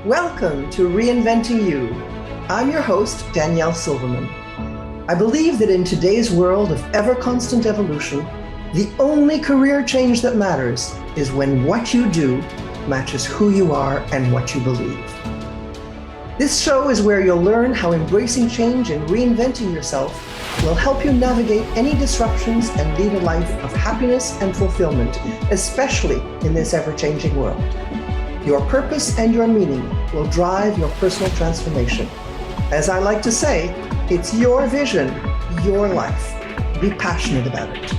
Welcome to Reinventing-U. I'm your host, Danielle Silverman. I believe that in today's world of ever-constant evolution, the only career change that matters is when what you do matches who you are and what you believe. This show is where you'll learn how embracing change and reinventing yourself will help you navigate any disruptions and lead a life of happiness and fulfillment, especially in this ever-changing world. Your purpose and your meaning will drive your personal transformation. As I like to say, it's your vision, your life. Be passionate about it.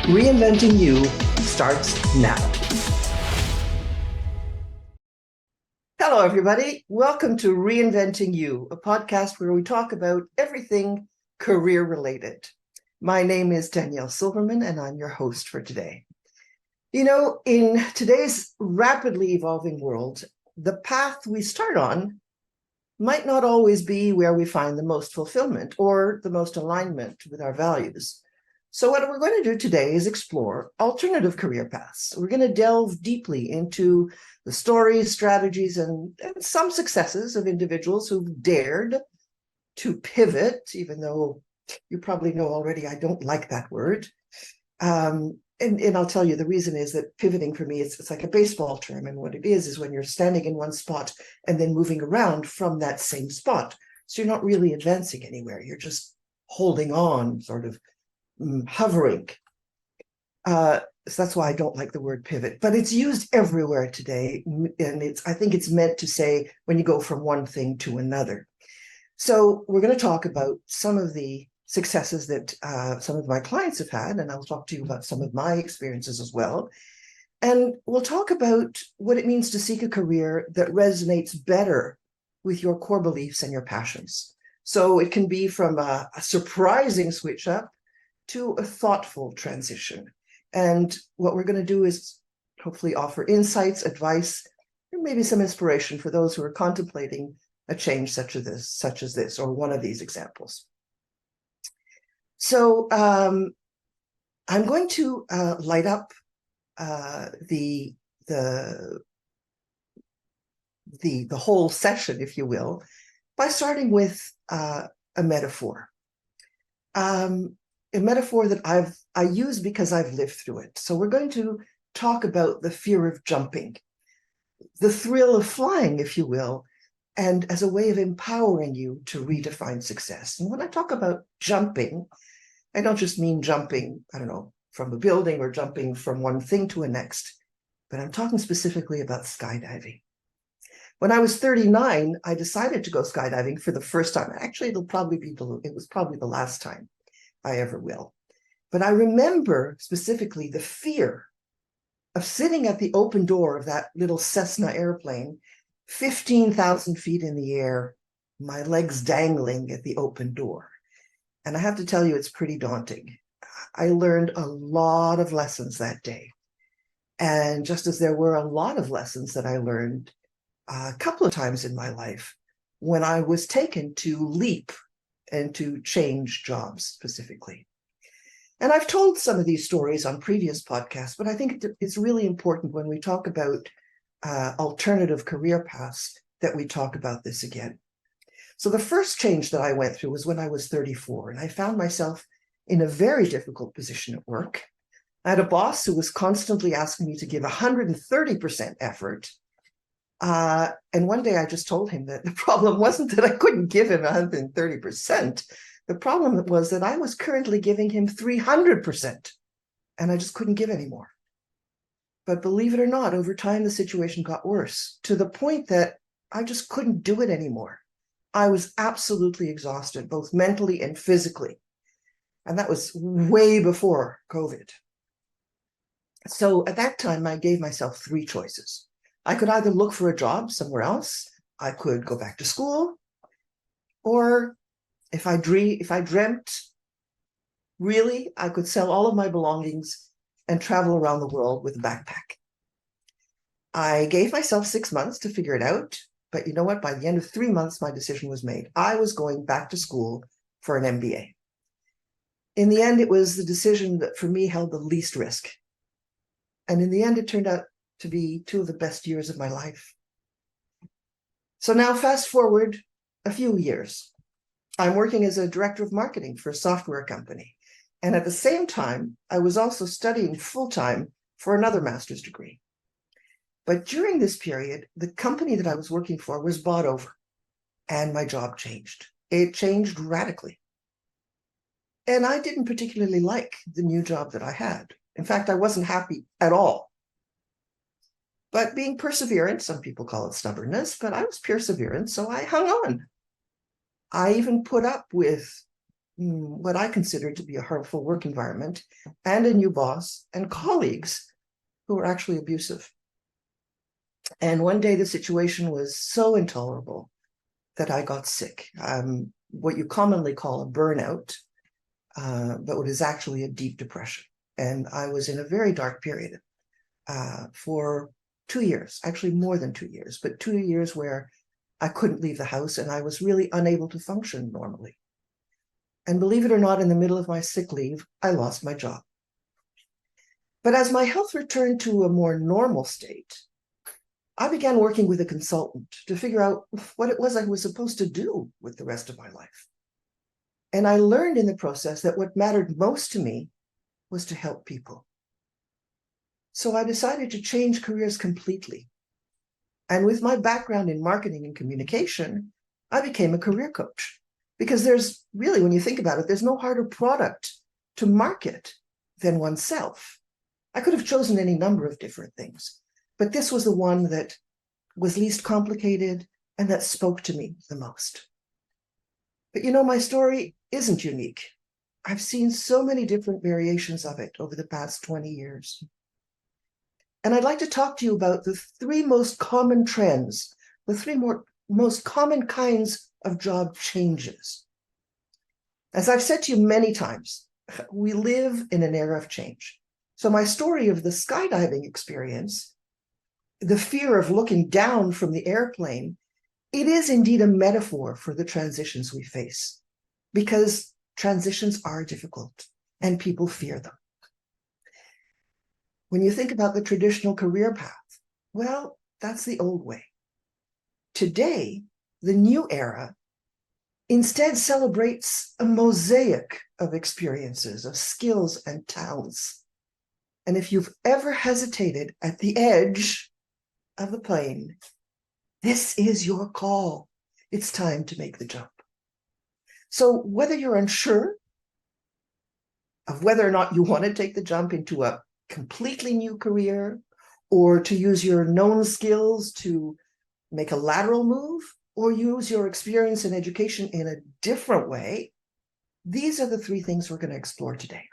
Reinventing-U starts now. Hello, everybody. Welcome to Reinventing-U, a podcast where we talk about everything career-related. My name is Danielle Silverman, and I'm your host for today. You know, in today's rapidly evolving world, the path we start on might not always be where we find the most fulfillment or the most alignment with our values. So what we're going to do today is explore alternative career paths. We're going to delve deeply into the stories, strategies, and some successes of individuals who've dared to pivot, even though you probably know already I don't like that word. And I'll tell you, the reason is that pivoting for me, it's like a baseball term. And what it is when you're standing in one spot and then moving around from that same spot. So you're not really advancing anywhere. You're just holding on, sort of hovering. So that's why I don't like the word pivot. But it's used everywhere today. And I think it's meant to say when you go from one thing to another. So we're going to talk about some of the successes that some of my clients have had, and I'll talk to you about some of my experiences as well. And we'll talk about what it means to seek a career that resonates better with your core beliefs and your passions. So it can be from a surprising switch up to a thoughtful transition. And what we're going to do is hopefully offer insights, advice, and maybe some inspiration for those who are contemplating a change such as this, or one of these examples. So I'm going to light up the whole session, if you will, by starting with a metaphor. A metaphor that I use because I've lived through it. So we're going to talk about the fear of jumping, the thrill of flying, if you will, and as a way of empowering you to redefine success. And when I talk about jumping, I don't just mean jumping, I don't know, from a building or jumping from one thing to a next, but I'm talking specifically about skydiving. When I was 39, I decided to go skydiving for the first time. Actually, it was probably the last time I ever will. But I remember specifically the fear of sitting at the open door of that little Cessna airplane, 15,000 feet in the air, my legs dangling at the open door. And I have to tell you, it's pretty daunting. I learned a lot of lessons that day. And just as there were a lot of lessons that I learned a couple of times in my life when I was taken to leap and to change jobs specifically. And I've told some of these stories on previous podcasts, but I think it's really important when we talk about alternative career paths that we talk about this again. So the first change that I went through was when I was 34, and I found myself in a very difficult position at work. I had a boss who was constantly asking me to give 130% effort. And one day I just told him that the problem wasn't that I couldn't give him 130%. The problem was that I was currently giving him 300%, and I just couldn't give anymore. But believe it or not, over time, the situation got worse to the point that I just couldn't do it anymore. I was absolutely exhausted, both mentally and physically. And that was way before COVID. So at that time, I gave myself three choices. I could either look for a job somewhere else, I could go back to school, or if I dreamt, really, I could sell all of my belongings and travel around the world with a backpack. I gave myself 6 months to figure it out. But you know what? By the end of 3 months, my decision was made. I was going back to school for an MBA. In the end, it was the decision that for me held the least risk. And in the end, it turned out to be two of the best years of my life. So now fast forward a few years. I'm working as a director of marketing for a software company. And at the same time, I was also studying full-time for another master's degree. But during this period, the company that I was working for was bought over and my job changed. It changed radically. And I didn't particularly like the new job that I had. In fact, I wasn't happy at all. But being perseverant, some people call it stubbornness, but I was perseverant, so I hung on. I even put up with what I considered to be a harmful work environment and a new boss and colleagues who were actually abusive. And one day the situation was so intolerable that I got sick, what you commonly call a burnout, but what is actually a deep depression. And I was in a very dark period for 2 years, actually more than 2 years, but 2 years where I couldn't leave the house and I was really unable to function normally. And believe it or not, in the middle of my sick leave, I lost my job. But as my health returned to a more normal state, I began working with a consultant to figure out what it was I was supposed to do with the rest of my life. And I learned in the process that what mattered most to me was to help people. So I decided to change careers completely. And with my background in marketing and communication, I became a career coach. Because there's really, when you think about it, there's no harder product to market than oneself. I could have chosen any number of different things, but this was the one that was least complicated and that spoke to me the most. But you know, my story isn't unique. I've seen so many different variations of it over the past 20 years. And I'd like to talk to you about the 3 most common trends, the 3 most common kinds of job changes. As I've said to you many times, we live in an era of change. So my story of the skydiving experience, the fear of looking down from the airplane, it is indeed a metaphor for the transitions we face, because transitions are difficult and people fear them. When you think about the traditional career path, well, that's the old way. Today, the new era instead celebrates a mosaic of experiences, of skills and talents. And if you've ever hesitated at the edge of the plane, this is your call. It's time to make the jump. So whether you're unsure of whether or not you want to take the jump into a completely new career, or to use your known skills to make a lateral move, or use your experience and education in a different way, these are the 3 things we're going to explore today.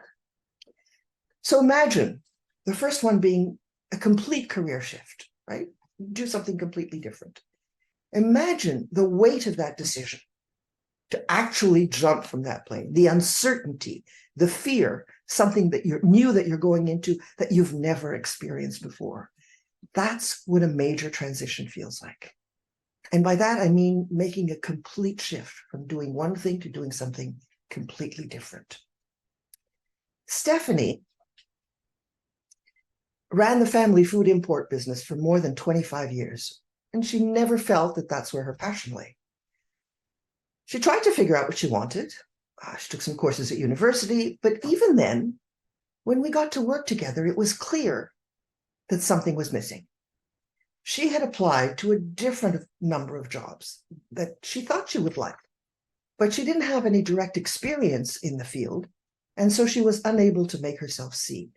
So imagine the first one being a complete career shift, right? Do something completely different. Imagine the weight of that decision to actually jump from that plane, the uncertainty, the fear, something that you're new that you're going into that you've never experienced before. That's what a major transition feels like. And by that, I mean making a complete shift from doing one thing to doing something completely different. Stephanie ran the family food import business for more than 25 years, and she never felt that that's where her passion lay. She tried to figure out what she wanted. She took some courses at university, but even then, when we got to work together, it was clear that something was missing. She had applied to a different number of jobs that she thought she would like, but she didn't have any direct experience in the field, and so she was unable to make herself see.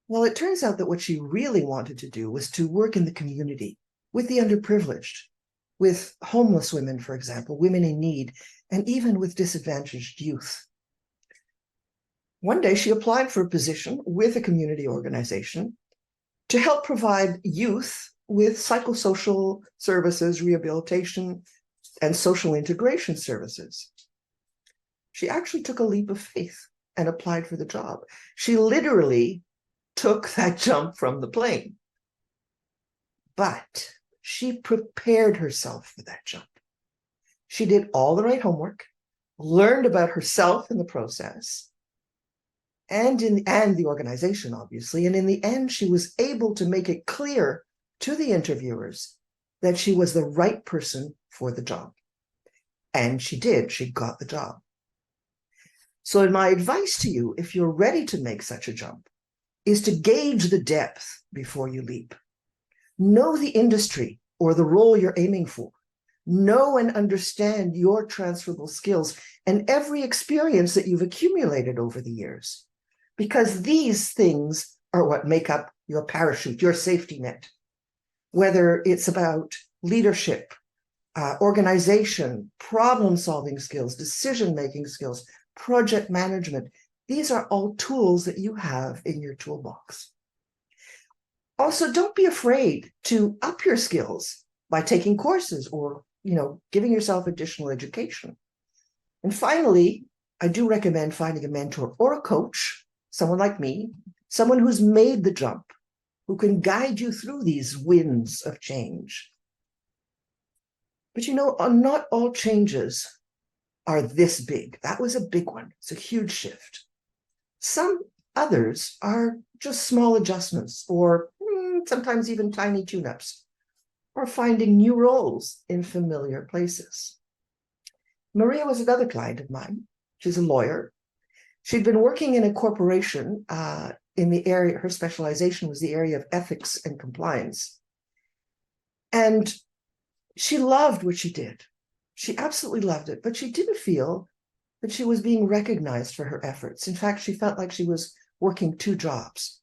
Well, it turns out that what she really wanted to do was to work in the community with the underprivileged, with homeless women, for example, women in need, and even with disadvantaged youth. One day she applied for a position with a community organization to help provide youth with psychosocial services, rehabilitation, and social integration services. She actually took a leap of faith and applied for the job. She literally took that jump from the plane. But she prepared herself for that jump. She did all the right homework, learned about herself in the process, and the organization, obviously. And in the end, she was able to make it clear to the interviewers that she was the right person for the job. And she did. She got the job. So my advice to you, if you're ready to make such a jump, is to gauge the depth before you leap. Know the industry or the role you're aiming for. Know and understand your transferable skills and every experience that you've accumulated over the years, because these things are what make up your parachute, your safety net. Whether it's about leadership, organization, problem-solving skills, decision-making skills, project management, these are all tools that you have in your toolbox. Also, don't be afraid to up your skills by taking courses or, giving yourself additional education. And finally, I do recommend finding a mentor or a coach, someone like me, someone who's made the jump, who can guide you through these winds of change. But not all changes are this big. That was a big one. It's a huge shift. Some others are just small adjustments, or sometimes even tiny tune-ups, or finding new roles in familiar places. Maria was another client of mine. She's a lawyer. She'd been working in a corporation in the area, her specialization was the area of ethics and compliance. And she loved what she did. She absolutely loved it, but she didn't feel that she was being recognized for her efforts. In fact, she felt like she was working two jobs.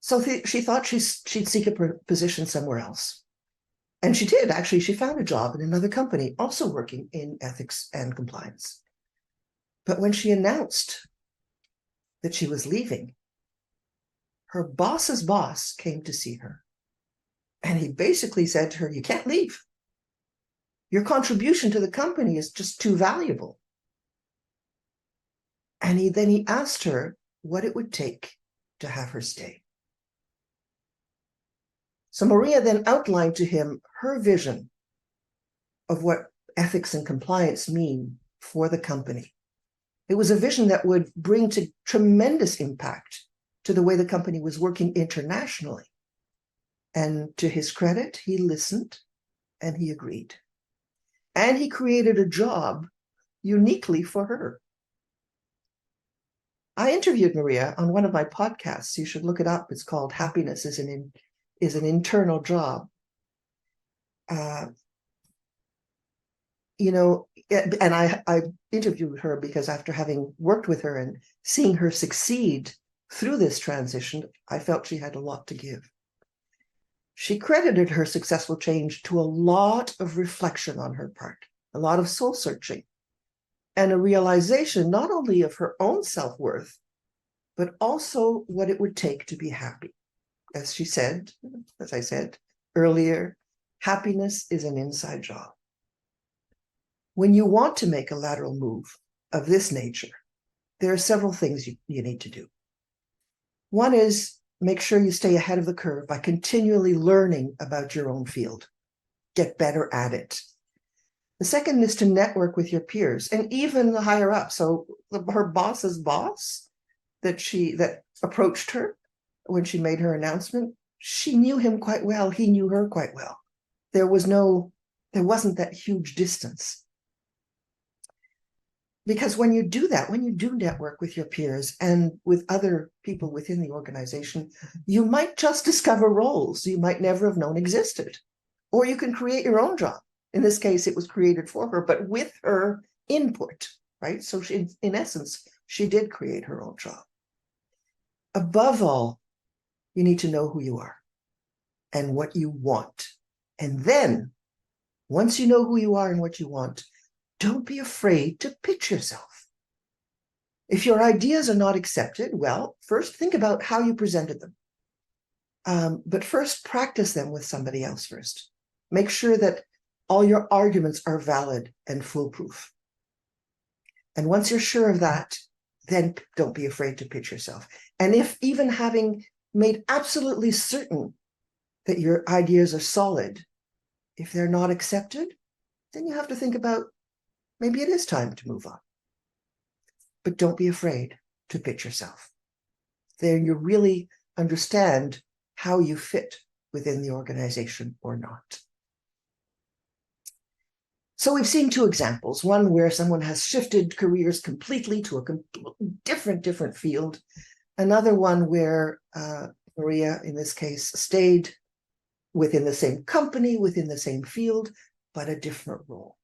So she thought she'd seek a position somewhere else. And she did, actually. She found a job in another company, also working in ethics and compliance. But when she announced that she was leaving, her boss's boss came to see her. And he basically said to her, "You can't leave. Your contribution to the company is just too valuable." And he asked her what it would take to have her stay. So Maria then outlined to him her vision of what ethics and compliance mean for the company. It was a vision that would bring to tremendous impact to the way the company was working internationally. And to his credit, he listened and he agreed. And he created a job uniquely for her. I interviewed Maria on one of my podcasts. You should look it up. It's called Happiness is an Internal Job. And I interviewed her because after having worked with her and seeing her succeed through this transition, I felt she had a lot to give. She credited her successful change to a lot of reflection on her part, a lot of soul searching, and a realization not only of her own self-worth, but also what it would take to be happy. As I said earlier, happiness is an inside job. When you want to make a lateral move of this nature, there are several things you need to do. One is make sure you stay ahead of the curve by continually learning about your own field. Get better at it. The second is to network with your peers and even the higher up. So her boss's boss that approached her when she made her announcement, she knew him quite well. He knew her quite well. There wasn't that huge distance. Because when you do that, when you do network with your peers and with other people within the organization, you might just discover roles you might never have known existed. Or you can create your own job. In this case, it was created for her, but with her input, right? So in essence, she did create her own job. Above all, you need to know who you are and what you want. And then, once you know who you are and what you want, don't be afraid to pitch yourself. If your ideas are not accepted, well, first think about how you presented them. But first, practice them with somebody else first. Make sure that all your arguments are valid and foolproof. And once you're sure of that, then don't be afraid to pitch yourself. And if even having made absolutely certain that your ideas are solid, if they're not accepted, then you have to think about maybe it is time to move on. But don't be afraid to pitch yourself. Then you really understand how you fit within the organization or not. So we've seen two examples, one where someone has shifted careers completely to a different field, another one where Maria, in this case, stayed within the same company, within the same field, but a different role.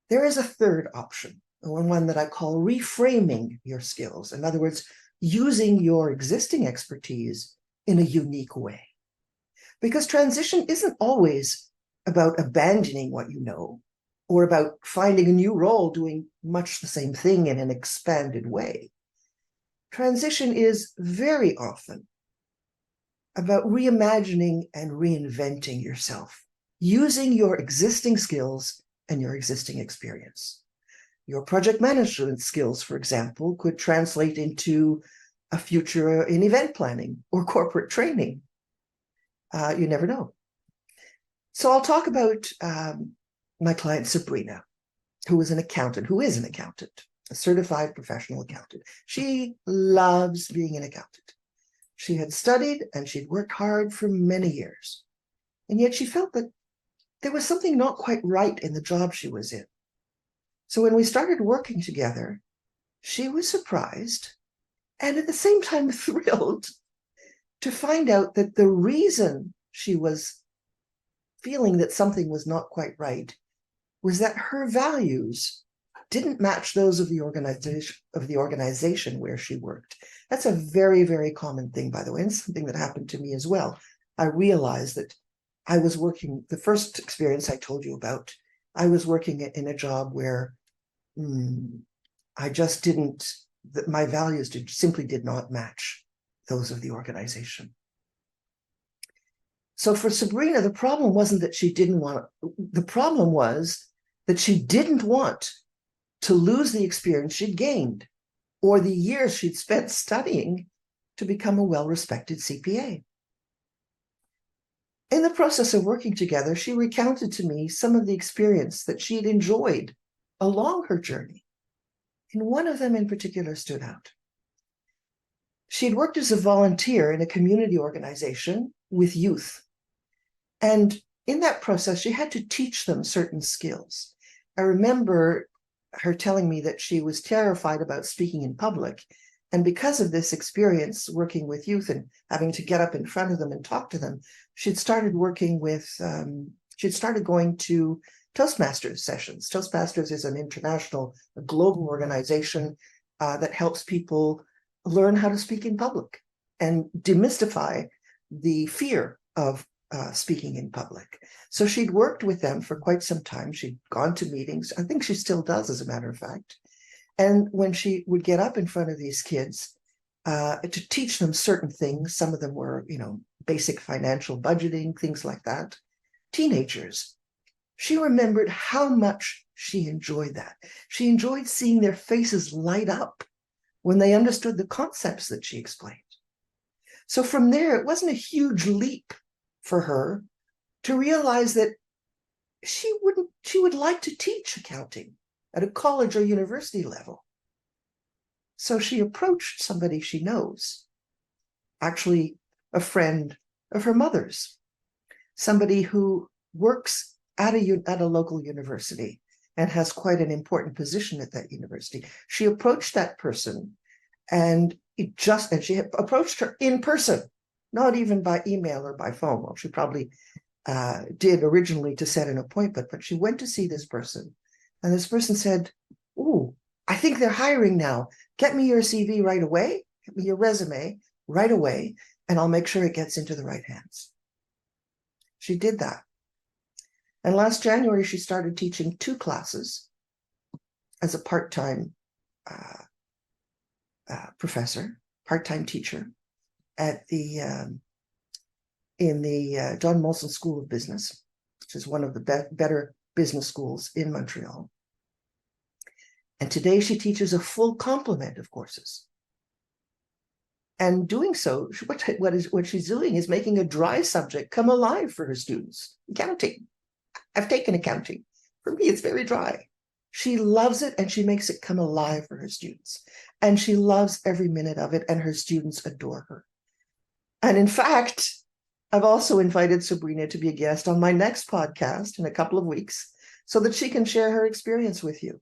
There is a third option, one that I call reframing your skills. In other words, using your existing expertise in a unique way. Because transition isn't always about abandoning what you know, or about finding a new role doing much the same thing in an expanded way. Transition is very often about reimagining and reinventing yourself, using your existing skills and your existing experience. Your project management skills, for example, could translate into a future in event planning or corporate training. You never know. So I'll talk about my client Sabrina, who is an accountant, a certified professional accountant. She loves being an accountant. She had studied and she'd worked hard for many years. And yet she felt that there was something not quite right in the job she was in. So when we started working together, she was surprised and at the same time thrilled to find out that the reason she was feeling that something was not quite right was that her values didn't match those of the organization where she worked. That's a very, very common thing, by the way, and something that happened to me as well. I realized that I was working, the first experience I told you about, I was working in a job where I just didn't, that my values simply did not match those of the organization. So for Sabrina, the problem wasn't that she didn't want, the problem was that she didn't want to lose the experience she'd gained or the years she'd spent studying to become a well-respected CPA. In the process of working together, she recounted to me some of the experience that she had enjoyed along her journey. And one of them in particular stood out. She'd worked as a volunteer in a community organization with youth. And in that process, she had to teach them certain skills. I remember her telling me that she was terrified about speaking in public. And because of this experience working with youth and having to get up in front of them and talk to them, she'd started working with, she'd started going to Toastmasters sessions. Toastmasters is an international, a global organization that helps people learn how to speak in public and demystify the fear of speaking in public. So she'd worked with them for quite some time. She'd gone to meetings. I think she still does, as a matter of fact. And when she would get up in front of these kids to teach them certain things, some of them were, basic financial budgeting, things like that, teenagers, she remembered how much she enjoyed that. She enjoyed seeing their faces light up when they understood the concepts that she explained. So from there, it wasn't a huge leap for her to realize that she would like to teach accounting at a college or university level. So she approached somebody she knows, actually a friend of her mother's, somebody who works at a local university and has quite an important position at that university. She approached that person and she approached her in person, not even by email or by phone. Well, she probably did originally to set an appointment, but she went to see this person. And this person said, "Ooh, I think they're hiring now. Get me your CV right away, get me your resume right away, and I'll make sure it gets into the right hands." She did that. And last January, she started teaching 2 classes as a part-time professor, part-time teacher at in the John Molson School of Business, which is one of the better business schools in Montreal. And today she teaches a full complement of courses. And doing so, what she's doing is making a dry subject come alive for her students. Accounting. I've taken accounting. For me, it's very dry. She loves it and she makes it come alive for her students. And she loves every minute of it, and her students adore her. And in fact, I've also invited Sabrina to be a guest on my next podcast in a couple of weeks so that she can share her experience with you.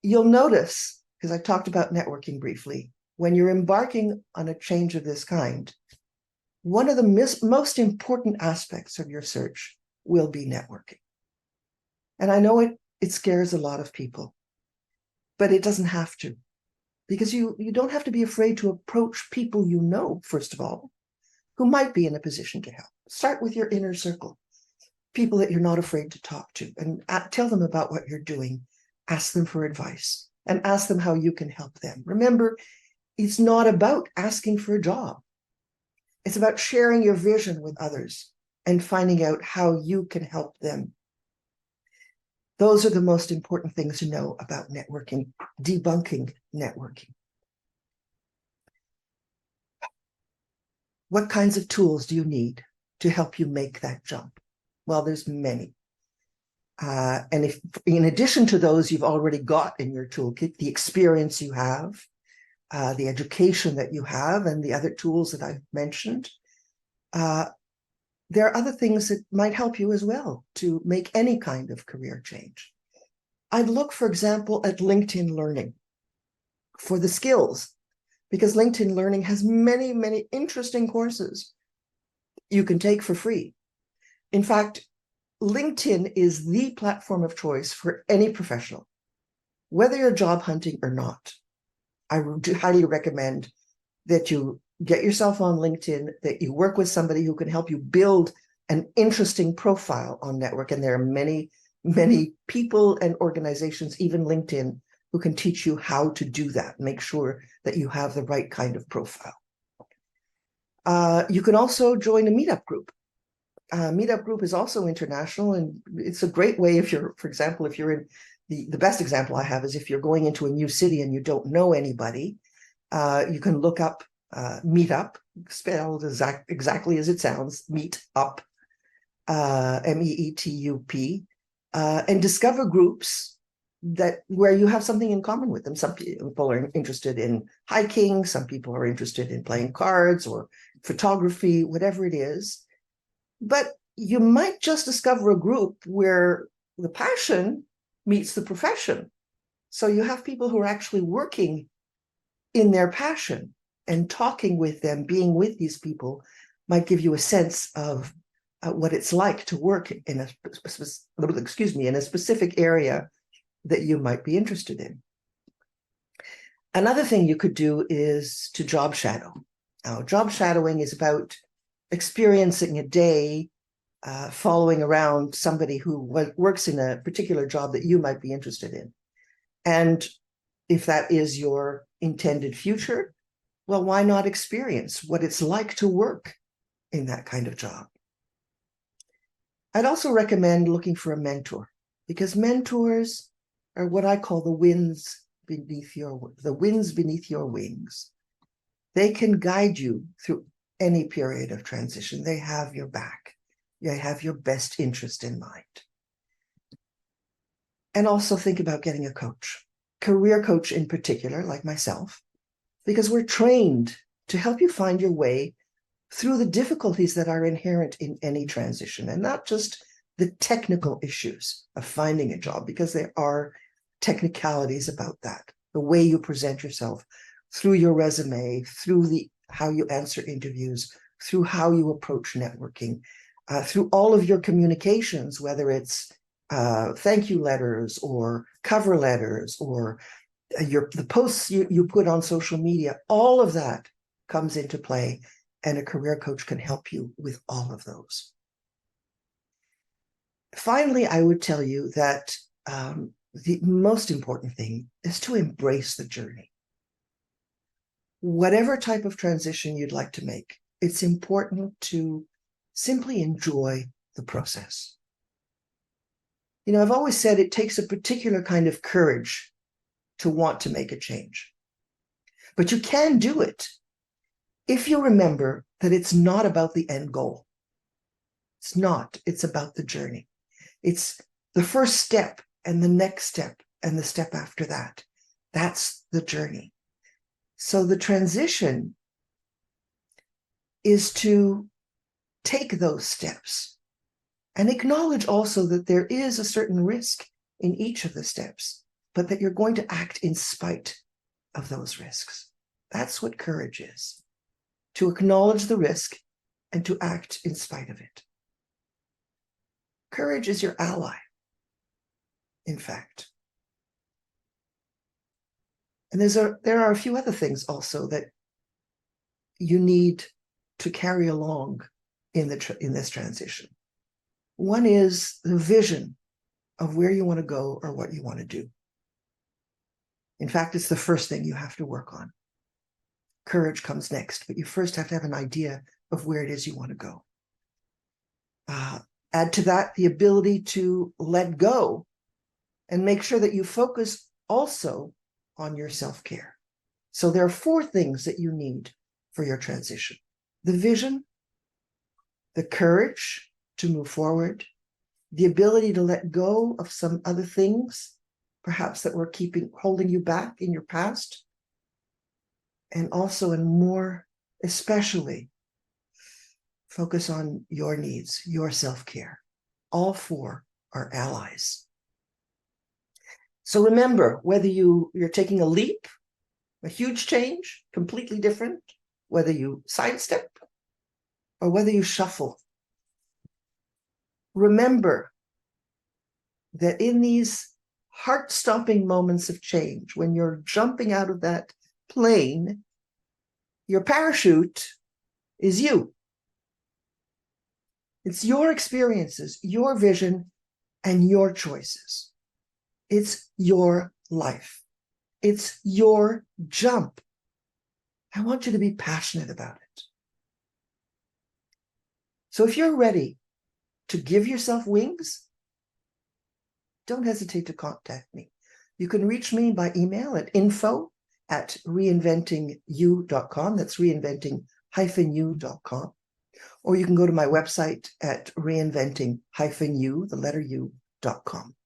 You'll notice, because I talked about networking briefly, when you're embarking on a change of this kind, one of the most important aspects of your search will be networking. And I know it scares a lot of people, but it doesn't have to, because you don't have to be afraid to approach people you know, first of all, who might be in a position to help. Start with your inner circle, people that you're not afraid to talk to, and tell them about what you're doing. Ask them for advice and ask them how you can help them. Remember, it's not about asking for a job. It's about sharing your vision with others and finding out how you can help them. Those are the most important things to know about networking, debunking networking. What kinds of tools do you need to help you make that jump? Well, there's many. And if in addition to those you've already got in your toolkit, the experience you have, the education that you have, and the other tools that I've mentioned, there are other things that might help you as well to make any kind of career change. I'd look, for example, at LinkedIn Learning for the skills, because LinkedIn Learning has many, many interesting courses you can take for free. In fact, LinkedIn is the platform of choice for any professional, whether you're job hunting or not. I highly recommend that you get yourself on LinkedIn, that you work with somebody who can help you build an interesting profile on network. And there are many, many people and organizations, even LinkedIn, who can teach you how to do that. Make sure that you have the right kind of profile. You can also join a meetup group. Meetup group is also international, and it's a great way if you're, for example, if you're in the best example I have is if you're going into a new city and you don't know anybody, you can look up Meetup, spelled exactly as it sounds, Meetup, MEETUP, and discover groups where you have something in common with them. Some people are interested in hiking, some people are interested in playing cards or photography, whatever it is. But you might just discover a group where the passion meets the profession. So you have people who are actually working in their passion, and talking with them, being with these people might give you a sense of what it's like to work in a specific area that you might be interested in. Another thing you could do is to job shadow. Now, job shadowing is about experiencing a day following around somebody who works in a particular job that you might be interested in. And if that is your intended future, well, why not experience what it's like to work in that kind of job? I'd also recommend looking for a mentor, because mentors are what I call the winds beneath your wings. They can guide you through any period of transition. They have your back. They have your best interest in mind. And also think about getting a coach, career coach in particular, like myself, because we're trained to help you find your way through the difficulties that are inherent in any transition, and not just the technical issues of finding a job, because there are technicalities about that. The way you present yourself through your resume, through how you answer interviews, through how you approach networking, through all of your communications, whether it's thank you letters or cover letters or the posts you put on social media, all of that comes into play, and a career coach can help you with all of those. Finally, I would tell you that the most important thing is to embrace the journey. Whatever type of transition you'd like to make, it's important to simply enjoy the process. You know, I've always said it takes a particular kind of courage to want to make a change. But you can do it if you remember that it's not about the end goal. It's not. It's about the journey. It's the first step and the next step and the step after that. That's the journey. So the transition is to take those steps and acknowledge also that there is a certain risk in each of the steps, but that you're going to act in spite of those risks. That's what courage is, to acknowledge the risk and to act in spite of it. Courage is your ally, in fact. And there are a few other things also that you need to carry along in this transition. One is the vision of where you want to go or what you want to do. In fact, it's the first thing you have to work on. Courage comes next, but you first have to have an idea of where it is you want to go. Add to that the ability to let go and make sure that you focus also on your self-care. So there are 4 things that you need for your transition: the vision, the courage to move forward, the ability to let go of some other things, perhaps that were holding you back in your past, and also, and more especially, focus on your needs, your self-care. All 4 are allies. So remember, whether you're taking a leap, a huge change, completely different, whether you sidestep or whether you shuffle, remember that in these heart-stopping moments of change, when you're jumping out of that plane, your parachute is you. It's your experiences, your vision, and your choices. It's your life. It's your jump. I want you to be passionate about it. So if you're ready to give yourself wings, don't hesitate to contact me. You can reach me by email at info@reinventingu.com. That's reinventing-u.com. Or you can go to my website at reinventing-u, the letter u.com.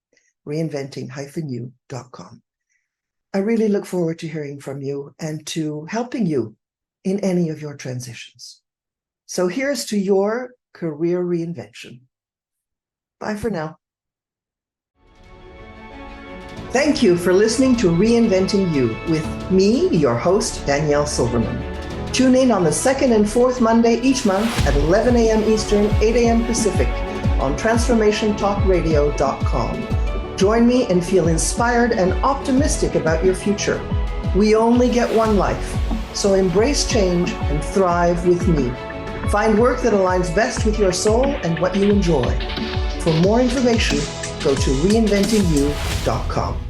reinventing-u.com. I really look forward to hearing from you and to helping you in any of your transitions. So here's to your career reinvention. Bye for now. Thank you for listening to Reinventing-U with me, your host, Danielle Silverman. Tune in on the 2nd and 4th Monday each month at 11 a.m. Eastern, 8 a.m. Pacific on transformationtalkradio.com. Join me and feel inspired and optimistic about your future. We only get one life, so embrace change and thrive with me. Find work that aligns best with your soul and what you enjoy. For more information, go to reinventingu.com.